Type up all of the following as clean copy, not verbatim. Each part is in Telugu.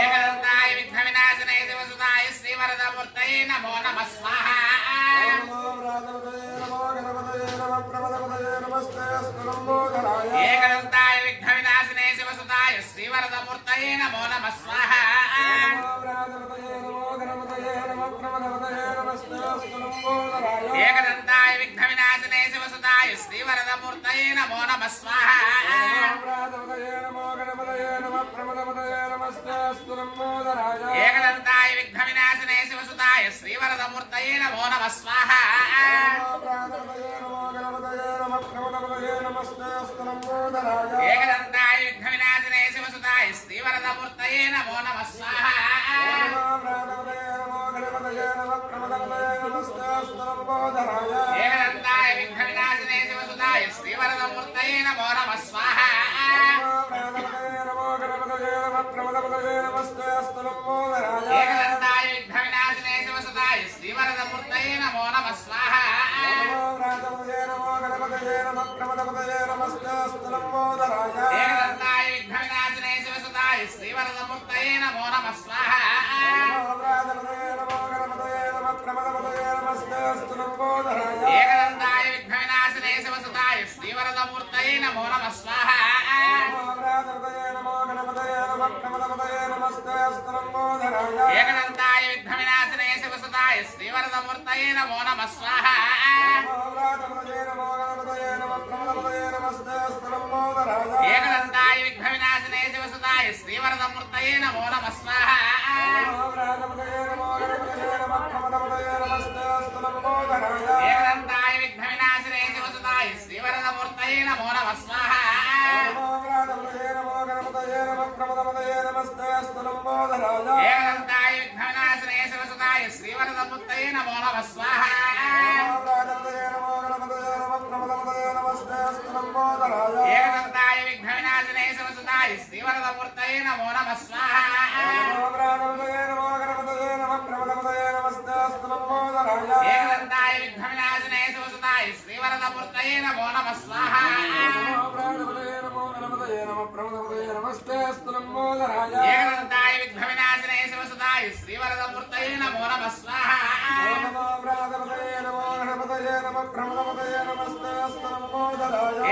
ఏకదంతాయ విఘ్న వినాశనాయ శివసుతాయ శ్రీవరదమూర్తయే నమో నమః స్వాహా. ఏకదంతాయ విఘ్న వినాశనాయ శివసుతాయ శ్రీవరదమూర్తయే నమో నమః స్వాహా. ఏకదంతాయ విఘ్న వినాశనాయ శివసుతాయ శ్రీవరదమూర్తయే నమో నమః స్వాహా. ఏకదంతాయ విఘ్న వినాశనాయ శివసుతాయ శ్రీవరదమూర్తయే నమో నమః స్వాహా. ఏకదంతాయ విఘ్న వినాశనాయ శివసుతాయ శ్రీవరదమూర్తయే నమో నమః స్వాహా. ఏకదంతాయ విఘ్న వినాశనాయ శివసుతాయ శ్రీవరదమూర్తయే నమో నమః స్వాహా. ఏకదంతాయ విఘ్న వినాశనాయ శివసుతాయ శ్రీవరదమూర్తయే నమో నమః స్వాహా. ఏకదంతాయ విఘ్న వినాశనాయ శివసుతాయ శ్రీవరదమూర్తయే నమో నమః స్వాహా. ఏకదంతాయ విఘ్న వినాశనాయ శివసుతాయ శ్రీవరదమూర్తయే నమో నమః స్వాహా. ఏకదంతాయ విఘ్న వినాశనాయ శివసుతాయ శ్రీవరదమూర్తయే నమో నమః స్వాహా. ఏకదంతాయ విఘ్న వినాశనాయ శివసుతాయ శ్రీవరదమూర్తయే నమో నమః స్వాహా. ఏకదంతాయ విఘ్న వినాశనాయ శివసుతాయ శ్రీవరదమూర్తయే నమో నమః స్వాహా. ఏకదంతాయ విఘ్న వినాశనాయ శివసుతాయ శ్రీవరదమూర్తయే నమో నమః స్వాహా. ఏకదంతాయ విఘ్న వినాశనాయ శివసుతాయ శ్రీవరదమూర్తయే నమో నమః స్వాహా. ఏకదంతాయ విఘ్న వినాశనాయ శివసుతాయ శ్రీవరదమూర్తయే నమో నమః స్వాహా. ఏకదంతాయ విఘ్న వినాశనాయ శివసుతాయ శ్రీవరదమూర్తయే నమో నమః స్వాహా.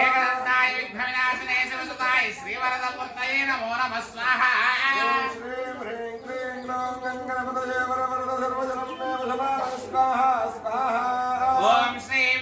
ఏకదంతాయ విఘ్న వినాశనాయ శివసుతాయ శ్రీవరదమూర్తయే నమో నమః స్వాహా. ఓం శ్రీ